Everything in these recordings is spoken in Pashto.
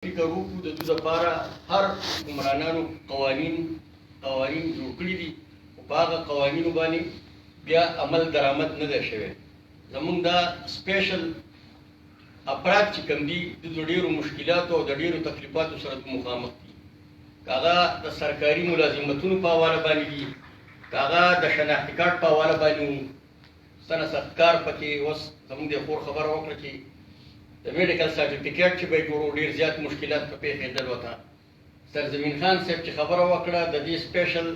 فکر وکړو د دوی لپاره هر حکمرانانو قوانین جوړ کړي دي خو په هغه قوانینو باندې بیا عمل درآمد نه دی شوی. زموږ دا سپیشل افراد چې کوم دي د ډېرو مشکلاتو او د ډېرو تکلیفاتو سره مخامخ دي، که هغه د سرکاري ملازمتونو په حواله باندې دي، که هغه د شناختي کارت په حواله باندې وي. سنه سختکار پکې اوس زموږ د خور خبره وکړه چې د میډیکل سرټیفیکیټ چې به یې جوړو ډېر زیات مشکلات په پېښېدل ورته. سرزمین خان صاحب چې خبره وکړه د دې سپیشل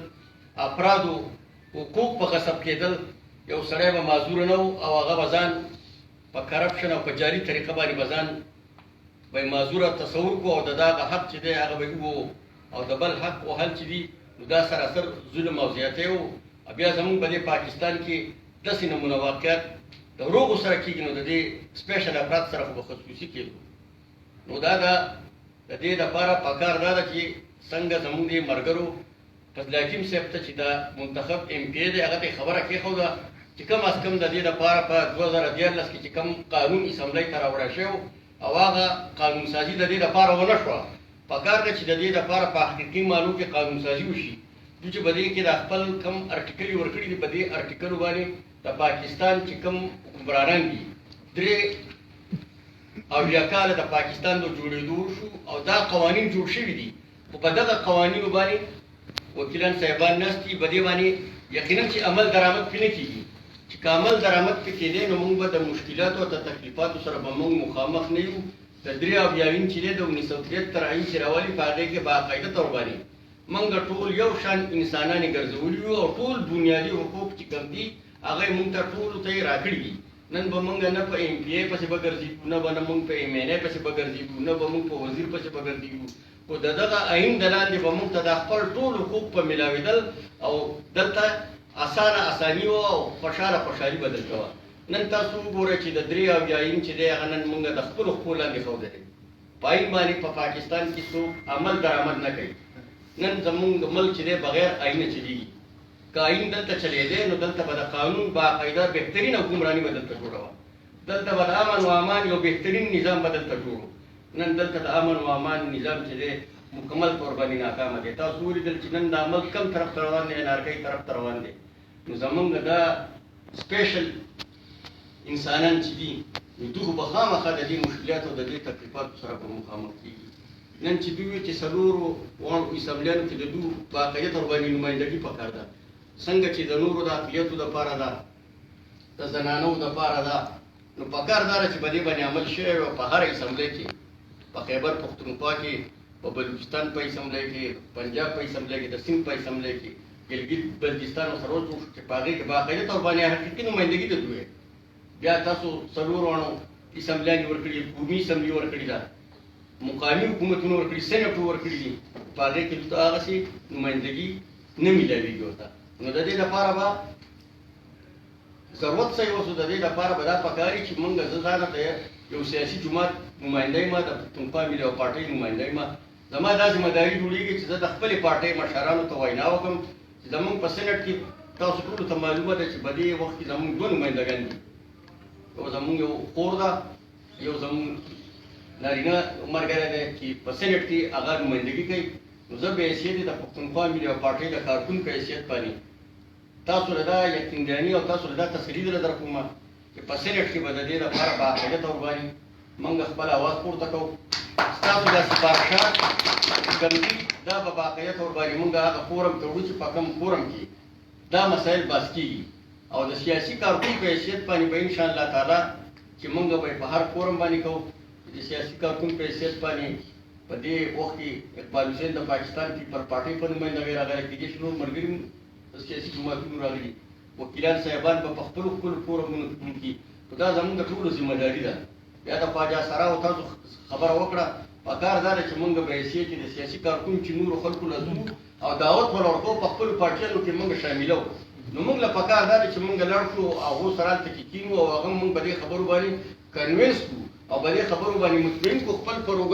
افرادو حقوق په غصب کېدل، یو سړی به معذوره نه و او هغه به ځان په کرپشن او په جاري طریقه باندې به ځان به یې معذوره تصور کړو او د دغه حق چې دی هغه به یې ووو او د بل حق وهل چې دي نو دا سراسر ظلم او زیاتی و. بیا زموږ په دې پاکستان کې داسې نمونه واقعیت د روغو سره کېږي نو د دې سپیشل افراد سره خو به خصوصي کېږو. نو دا د دې دپاره پکار دا ده چې څنګه زموږ دې ملګرو فضل حکیم صاحب ته چې دا منتخب ایم پی دی هغه ته یې خبره کېښوده چې کم از کم د دې دپاره په 2014 کې چې کم قانون اسمبلۍ ته راوړی شوی او هغه قانون سازي د دې دپاره ونه شوه. پکار ده چې د دې دپاره په حقیقي معنو کې قانون سازي وشي. دوی چې په دې کې د خپل کم ارټیکل یې ورکړي دي په دې ارټیکلو باندې د پاکستان چې کوم حکمرانان دي 83 کاله د پاکستان د جوړېدو شو او دا قوانین جوړ شوي دي خو په دغه قوانینو باندې وکیلان صاحبان ناست دي په دې باندې یقینا چې عمل درآمد پرې نه کېږي. چې که عمل درآمد پرې کېدی نو موږ به د مشکلاتو او د تکلیفاتو سره به موږ مخامخ نه یو. د 83 چې دی د 1973 آیین چې راولي په هغې کې باقاعده طور باندې موږ ټول یو شان انسانان یې ګرځولي وو او ټول بنیادي حقوق چې کوم دي هغه یې موږ ته ټولو ته یې راکړي دي. نن به موږ نه په ایم پی ای پسې به ګرځېږو، نه به موږ په ایم این ای پسې به ګرځېږو، نه به موږ په وزیر پسې به ګرځېږو، خو د دغه آیین د لاندې به موږ ته دا خپل ټول حقوق په میلاوېدل او دلته اساني وه او خوشحالي به دلته وه. نن تاسو وګورئ چې د 83 آیین چې دی هغه نن موږ د خپلو پښو لاندې ښودلی دی. په آیین باندې په پاکستان کې څوک عمل درآمد نه کوي. نن زموږ ملک چې دی بغیر آیینه چلېږي. که آیین دلته چلېدی نو دلته به د قانون باقاعده بهترین حکمراني به دلته جوړه وه. دلته به د امن و امان یو بهترین نظام به دلته جوړ و. نن دلته د امن و امان نظام چې دی مکمل طور باندې ناکامه دی. تاسو ولیدل چې نن دا ملک کم طرف ته روان دی، انارکۍ طرف ته روان دی. نو زموږ دا سپیشل انسانان چې دي نو دوی خو به خامخا د دې مشکلاتو او د دې تکلیفاتو سره به مخامخ کېږي. نن چې دوی چې څلورو واړو اسمبلیانو کې د دوی باقاعده طور باندې نمایندګي پکار ده، څنګه چې د نورو د اقلیتو دپاره ده، د زنانو دپاره ده، نو پکار دا ده چې په دې باندې عمل شوی وي. په هر اسمبلۍ کې، په خیبر پښتونخوا کې، په بلوچستان په اسمبلۍ کې، پنجاب په اسمبلۍ کې، د سند په اسمبلۍ کې، ګلګت بلتستان او سروج چې په هغې کې باقاعده طور باندې حقیقي نمایندګي د دوی. بیا تاسو څلور واړو اسمبلیانې ورکړي، قومي اسمبلي ورکړې ده، مقامي حکومتونه ورکړي، سینټ ورکړي دي، په هغې کې دلته هغسې نمایندګي نه میلاوېږي ورته. نو د دې لپاره به ضرورت څه یو د دې لپاره به دا پکار وي چې موږ زه ځانه ته یو سیاسي جماعت نماینده یم، د پښتونخوا ملي یوه پارټۍ نماینده یم. زما دا ذمهداري جوړېږي چې زه د خپلې پارټۍ مشرانو ته وینا وکړم چې زموږ په سینټ کې تاسو ټولو ته معلومه ده چې په دې وخت کې زموږ دوه نمایندګان دي. یو زموږ یو خور ده، یو زموږ نارینه ملګری دی چې په سینټ کې هغه نمایندګي کوي. نو زه به حیثیت د پښتونخوا ملي یوه پارټۍ د کارکون په حیثیت باندې تاسو له دا یقینداني او تاسو له دا تسلي در درکومه چې په سینټ کې به د دې لپاره باقاعده طور باندې موږ خپل اواز پورته کوو. ستاسو دا سفارشات چې کوم دي دا به باقاعده طور باندې موږ هغه فورم ته وړو چې په کوم فورم کې دا مسایل بحث کېږي او د سیاسي کارکون په حیثیت باندې به انشاءالله تعالی چې موږ به په هر فورم باندې کوو. د سیاسي کارکون په حیثیت باندې په دې وخت کې اقبال حسین د پاکستان پیپل پارټۍ په نمایندګۍ راغلی، کېدای شي نور ملګري هم د سیاسي جماعتونو راغلي، وکیلان صاحبان به په خپلو فورمونو کې. خو دا زموږ د ټولو ذمهداري ده. بیا د خواجه سراو تاسو خبره وکړه، پکار دا ده چې موږ به حیثیت د سیاسي کارکون چې نورو خلکو له ځو او دعوت ور ورکوو په خپلو پارټیانو کې موږ شاملو. نو موږ له پکار دا ده چې موږ لاړ شو او هغو سره هلته کې کینو او هغه موږ په دې خبرو باندې کنوینس کړو او په دې خبرو باندې مطمئن کړو خپل پروګرام